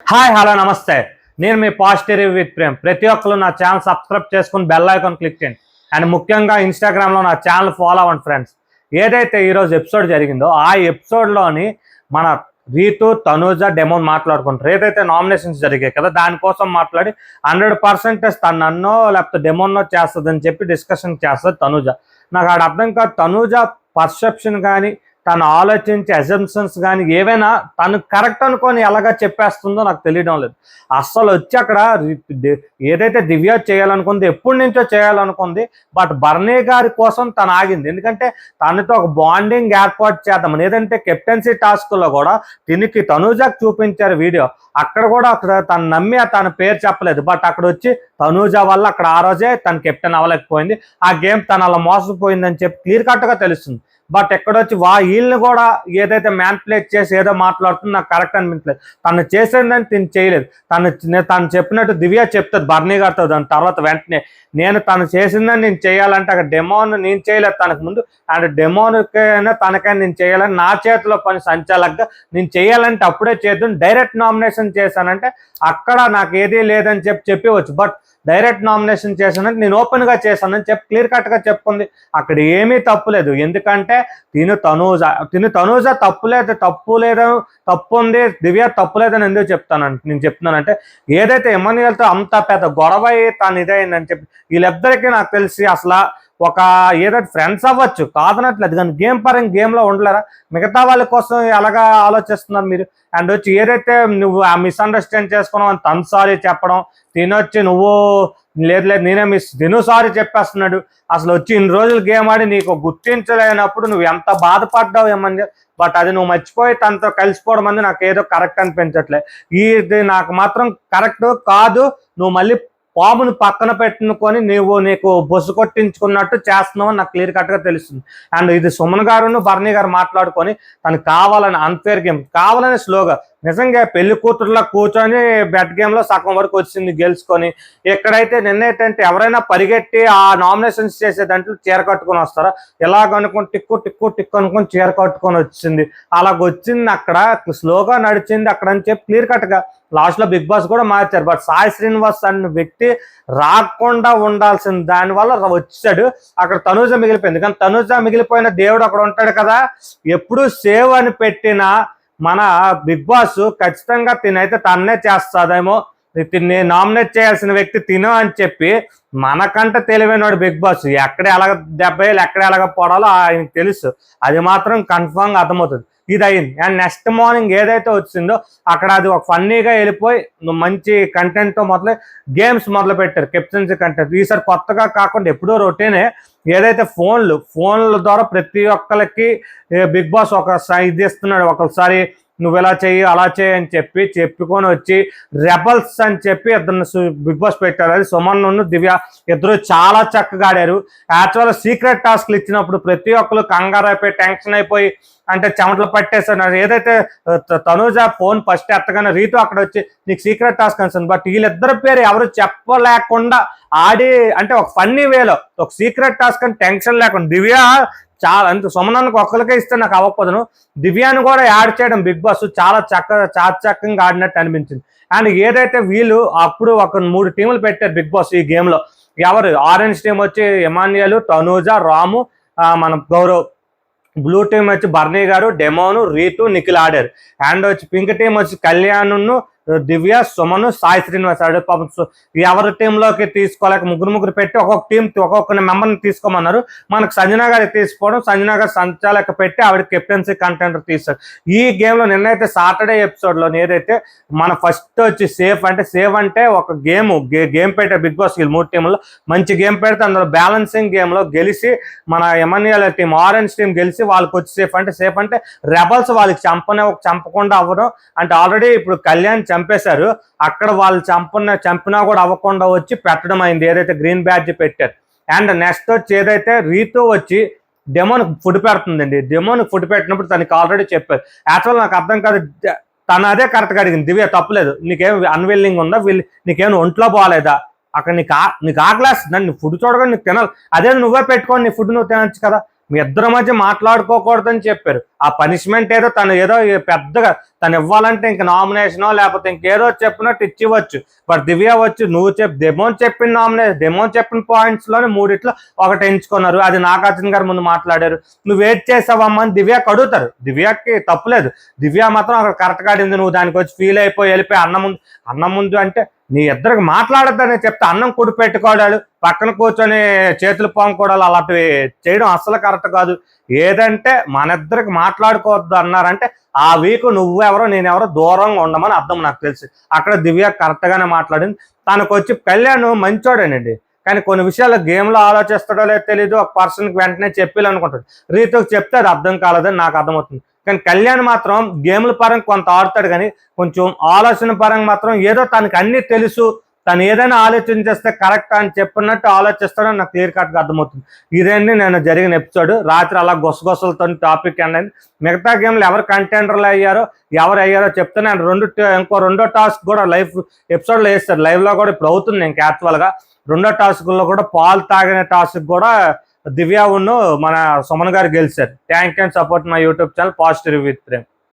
Hi hello నమస్తే. నేను మీ positive with Prem. ప్రతి ఒక్కరు నా ఛానల్ సబ్స్క్రైబ్ చేసుకుని బెల్ ఐకాన్ క్లిక్ చేయండి. అండ్ ముఖ్యంగా ఇన్స్టాగ్రామ్లో నా ఛానల్ ఫాలో అవ్వండి ఫ్రెండ్స్. ఏదైతే ఈరోజు ఎపిసోడ్ జరిగిందో ఆ ఎపిసోడ్లోని మన రీతు, తనూజ, డెమోన్ మాట్లాడుకుంటారు. ఏదైతే నామినేషన్స్ జరిగాయి కదా దానికోసం మాట్లాడి 100% తను నన్నో లేకపోతే డెమోన్నో చేస్తుందని చెప్పి డిస్కషన్ చేస్తుంది తనూజ. నాకు ఆడ అర్థం కాదు. తనూజ పర్సెప్షన్ కానీ తను ఆలోచించే అజంప్షన్స్ కానీ ఏవైనా తను కరెక్ట్ అనుకొని ఎలాగా చెప్పేస్తుందో నాకు తెలియడం లేదు. అస్సలు వచ్చి అక్కడ ఏదైతే దివ్య చేయాలనుకుంది ఎప్పటి నుంచో చేయాలనుకుంది, బట్ బర్నీ గారి కోసం తను ఆగింది. ఎందుకంటే తనతో ఒక బాండింగ్ ఏర్పాటు చేద్దామని. ఏదంటే కెప్టెన్సీ టాస్క్లో కూడా దీనికి తనూజకు చూపించారు వీడియో. అక్కడ కూడా అక్కడ తను నమ్మి తన పేరు చెప్పలేదు, బట్ అక్కడ వచ్చి తనూజ వల్ల అక్కడ ఆ రోజే తను కెప్టెన్ అవ్వలేకపోయింది. ఆ గేమ్ తను అలా మోసపోయిందని చెప్పి క్లియర్ కట్గా తెలుస్తుంది. బట్ ఎక్కడొచ్చి వీళ్ళని కూడా ఏదైతే మ్యాన్పులేట్ చేసి ఏదో మాట్లాడుతుంది నాకు కరెక్ట్ అనిపించలేదు. తను చేసేదని తిని చేయలేదు. తను చెప్పినట్టు దివ్య చెప్తుంది బర్నీ గారితో. దాని తర్వాత వెంటనే నేను తను చేసిందని నేను చేయాలంటే అక్కడ డెమోన్ నేను చేయలేదు తనకు ముందు, అండ్ డెమోన్కైనా తనకైనా నేను చేయాలని నా చేతిలో పని సంచాలకుగా నేను చేయాలంటే అప్పుడే చేద్దాం. డైరెక్ట్ నామినేషన్ చేశానంటే అక్కడ నాకు ఏదీ లేదని చెప్పవచ్చు. బట్ డైరెక్ట్ నామినేషన్ చేశానంటే నేను ఓపెన్గా చేశానని చెప్పి క్లియర్ కట్గా చెప్పుకుంది. అక్కడ ఏమీ తప్పు లేదు. ఎందుకంటే తిను తనూజ తప్పు ఉంది, దివ్య తప్పు లేదని ఎందుకు నేను చెప్తున్నానంటే ఏదైతే ఎమాన్యుయల్తో అంత పెద్ద గొడవ తను ఇదైందని చెప్పి వీళ్ళిద్దరికీ నాకు తెలిసి అసలు ఒక ఏదైతే ఫ్రెండ్స్ అవ్వచ్చు కాదనట్లేదు, కానీ గేమ్లో ఉండలేరా? మిగతా వాళ్ళ కోసం ఎలాగా ఆలోచిస్తున్నారు మీరు? అండ్ వచ్చి ఏదైతే నువ్వు ఆ మిస్అండర్స్టాండ్ చేసుకున్నావు అని తను సారీ చెప్పడం, తినొచ్చి నువ్వు లేదు నేనే తిను సారీ చెప్పేస్తున్నాడు. అసలు వచ్చి ఇన్ని రోజులు గేమ్ ఆడి నీకు గుర్తించలేనప్పుడు నువ్వు ఎంత బాధపడ్డావు ఏమని. బట్ అది నువ్వు మర్చిపోయి తనతో కలిసిపోవడం అనేది నాకు ఏదో కరెక్ట్ అనిపించట్లే. ఇది నాకు మాత్రం కరెక్ట్ కాదు. నువ్వు మళ్ళీ పామును పక్కన పెట్టుకొని నీకు బొస్సు కొట్టించుకున్నట్టు చేస్తున్నావు అని నాకు క్లియర్ కట్గా తెలుస్తుంది. అండ్ ఇది సుమన్ గారును బర్నీ గారు మాట్లాడుకొని తను కావాలని అన్ఫేర్ గేమ్ కావాలని స్లోగా నిజంగా పెళ్లి కూతురులా కూర్చొని బెట్ గేమ్లో సగం వరకు వచ్చింది గెలుచుకొని. ఎక్కడైతే నిన్నేంటంటే ఎవరైనా పరిగెట్టి ఆ నామినేషన్స్ చేసే దాంట్లో చీర కట్టుకొని వస్తారా, ఎలాగనుకుని టిక్కు అనుకుని చీర కట్టుకొని వచ్చింది. అలాగొచ్చింది అక్కడ స్లోగా నడిచింది అక్కడ అని చెప్పి క్లియర్ కట్గా లాస్ట్లో బిగ్ బాస్ కూడా మార్చారు. బట్ సాయి శ్రీనివాస్ అన్న వ్యక్తి రాకుండా ఉండాల్సింది, దానివల్ల వచ్చాడు. అక్కడ తనూజ మిగిలిపోయింది. కానీ తనూజ మిగిలిపోయిన దేవుడు అక్కడ ఉంటాడు కదా. ఎప్పుడు సేవ్ అని పెట్టిన మన బిగ్ బాస్ ఖచ్చితంగా తినైతే తన్నే చేస్తాదేమో, తిని నామినేట్ చేయాల్సిన వ్యక్తి తిను అని చెప్పి మనకంటే తెలివైనవాడు బిగ్ బాస్. ఎక్కడ ఎలాగ దెబ్బేయాలి ఎక్కడ ఎలాగ పోడాలో ఆయనకు తెలుసు. అది మాత్రం కన్ఫామ్గా అర్థమవుతుంది. ఇది అయింది. అండ్ నెక్స్ట్ మార్నింగ్ ఏదైతే వచ్చిందో అక్కడ అది ఒక ఫన్నీగా వెళ్ళిపోయి మంచి కంటెంట్తో గేమ్స్ మొదలు పెట్టారు, కెప్టెన్సీ కంటెంట్. ఈసారి కొత్తగా కాకుండా ఎప్పుడో రొటీనే ఏదైతే ఫోన్ల ద్వారా ప్రతి ఒక్కరికి బిగ్ బాస్ ఒక ఇది ఇస్తున్నాడు. ఒకసారి నువ్వు ఇలా చెయ్యి అలా చేయి అని చెప్పుకొని వచ్చి రెబల్స్ అని చెప్పి ఇద్దరు బిగ్ బాస్ పెట్టారు. అది సుమన్ దివ్య ఇద్దరు చాలా చక్కగా ఆడారు. యాక్చువల్గా సీక్రెట్ టాస్క్లు ఇచ్చినప్పుడు ప్రతి ఒక్కరు కంగారు అయిపోయి టెన్షన్ అయిపోయి అంటే చెమటలు పట్టేస్తున్నారు. ఏదైతే తనూజ ఫోన్ ఫస్ట్ ఎత్తగానే రీతు అక్కడ వచ్చి నీకు సీక్రెట్ టాస్క్ అనిస్తుంది. బట్ వీళ్ళిద్దరి పేరు ఎవరు చెప్పలేకుండా ఆడి అంటే ఒక ఫన్నీ వేలో ఒక సీక్రెట్ టాస్క్ అని టెన్షన్ లేకుండా దివ్య చాలా అంటే సుమనానికి ఒక్కరికే ఇస్తే నాకు అవ్వకపోదును. దివ్యాన్ని కూడా యాడ్ చేయడం బిగ్ బాస్ చాలా చక్కగా ఆడినట్టు అనిపించింది. అండ్ ఏదైతే వీళ్ళు అప్పుడు ఒక 3 టీములు పెట్టారు బిగ్ బాస్ ఈ గేమ్లో. ఎవరు ఆరెంజ్ టీం వచ్చి ఎమాన్యుయల్, తనూజ, రాము, మన గౌరవ్. బ్లూ టీం వచ్చి బర్నీ గారు, డెమోను, రీతు, నిఖిల్ ఆడారు. అండ్ వచ్చి పింక్ టీం వచ్చి కళ్యాణ్ను, దివ్య, సుమను, సాయి శ్రీనివాస్ ఆడారు. పాపం ఎవరి టీంలోకి తీసుకోలేక ముగ్గురు పెట్టి ఒక్కొక్క మెంబర్ని తీసుకోమన్నారు. మనకు సంజన గారికి తీసుకోవడం, సంజన గారు సంచాలక పెట్టి ఆవిడ కెప్టెన్సీ కంటెండర్ తీస్తారు. ఈ గేమ్లో నిన్నైతే సాటర్డే ఎపిసోడ్లో ఏదైతే మన ఫస్ట్ వచ్చి సేఫ్ అంటే ఒక గేమ్ పెట్టారు బిగ్ బాస్. వీళ్ళు 3 టీంలో మంచి గేమ్ పెడితే అందులో బ్యాలెన్సింగ్ గేమ్లో గెలిచి మన ఎమాన్యుయల్ టీం ఆరెంజ్ టీం గెలిచి వాళ్ళకి వచ్చి సేఫ్ అంటే రెబల్స్ వాళ్ళకి చంపకుండా అవ్వడం. అంటే ఆల్రెడీ ఇప్పుడు కళ్యాణ్ చంపేశారు, అక్కడ వాళ్ళు చంపినా కూడా అవ్వకుండా వచ్చి పెట్టడం అయింది. ఏదైతే గ్రీన్ బ్యాడ్జ్ పెట్టారు. అండ్ నెక్స్ట్ వచ్చి ఏదైతే రీతు వచ్చి డెమోన్కి ఫుడ్ పెడుతుందండి. డెమోన్కి ఫుడ్ పెట్టినప్పుడు తనకి ఆల్రెడీ చెప్పారు. యాక్చువల్ నాకు అర్థం కాదు, తను అదే కరెక్ట్గా అడిగింది. దివ్య తప్పలేదు, నీకేం అన్విల్లింగ్ ఉందా, నీకేమైనా ఒంట్లో బాగాలేదా, అక్కడ నీకు ఆకలేస్తుందని నీ ఫుడ్ చూడగా నీకు తినాలి, అదే నువ్వే పెట్టుకొని నీ ఫుడ్ నువ్వు తినచ్చు కదా. మీ ఇద్దరి మధ్య మాట్లాడుకోకూడదని చెప్పారు. ఆ పనిష్మెంట్ ఏదో తను ఏదో పెద్దగా తను ఇవ్వాలంటే ఇంక నామినేషనో లేకపోతే ఇంకేదో చెప్పినట్టు ఇచ్చివచ్చు. బట్ దివ్య వచ్చి నువ్వు డెమోన్ చెప్పిన డెమోన్ చెప్పిన పాయింట్స్లోనే మూడిట్లో ఒకటి ఎంచుకున్నారు. అది నాగార్జున గారు ముందు మాట్లాడారు. నువ్వు వెయిట్ చేసావమ్మా అని దివ్యకి అడుగుతారు. దివ్యకి తప్పులేదు, దివ్య మాత్రం అక్కడ కరెక్ట్గా ఆడింది. నువ్వు దానికి వచ్చి ఫీల్ అయిపోయి వెళ్ళిపోయి అన్నం ముందు అంటే నీ ఇద్దరికి మాట్లాడద్దని చెప్తే అన్నం కుడి పెట్టుకోవడాలు, పక్కన కూర్చొని చేతులు పాముకోవడాలు అలాంటివి చేయడం అస్సలు కరెక్ట్ కాదు. ఏదంటే మన ఇద్దరికి మాట్లాడుకోవద్దు అన్నారంటే ఆ వీక్ నువ్వెవరో నేనెవరో దూరంగా ఉండమని అర్థం నాకు తెలిసి. అక్కడ దివ్య కరెక్ట్గానే మాట్లాడింది. తనకు వచ్చి కళ్యాణ్ మంచోడేనండి, కానీ కొన్ని విషయాలు గేమ్లో ఆలోచిస్తాడో లేదో తెలీదు. ఒక పర్సన్కి వెంటనే చెప్పాలనుకుంటాడు, రీతుకి చెప్తే అది అర్థం కాలేదని నాకు అర్థమవుతుంది. కానీ కళ్యాణ్ మాత్రం గేమ్ల పరంగా కొంత ఆడుతాడు, కానీ కొంచెం ఆలోచన పరంగా మాత్రం ఏదో తనకి అన్నీ తెలుసు, తను ఏదైనా ఆలోచన చేస్తే కరెక్ట్ అని చెప్పినట్టు ఆలోచిస్తాడని నాకు క్లియర్ కట్గా అర్థమవుతుంది. ఇదేంటి నేను జరిగిన ఎపిసోడ్. రాత్రి అలా గొసగొసలతో టాపిక్ ఎండ్ అయింది. మిగతా గేమ్లు ఎవరు కంటెండర్లు అయ్యారో ఎవరు అయ్యారో చెప్తే నేను ఇంకో రెండో టాస్క్ కూడా లైవ్ ఎపిసోడ్లో వేస్తారు. లైవ్లో కూడా ఇప్పుడు అవుతుంది. ఇంకా యాక్చువల్గా రెండో టాస్క్లో కూడా పాలు తాగిన టాస్క్ కూడా దివ్య ఉన్న మన సుమన్ గారు గెలిచారు. Thank you and support my YouTube channel positive with Prem.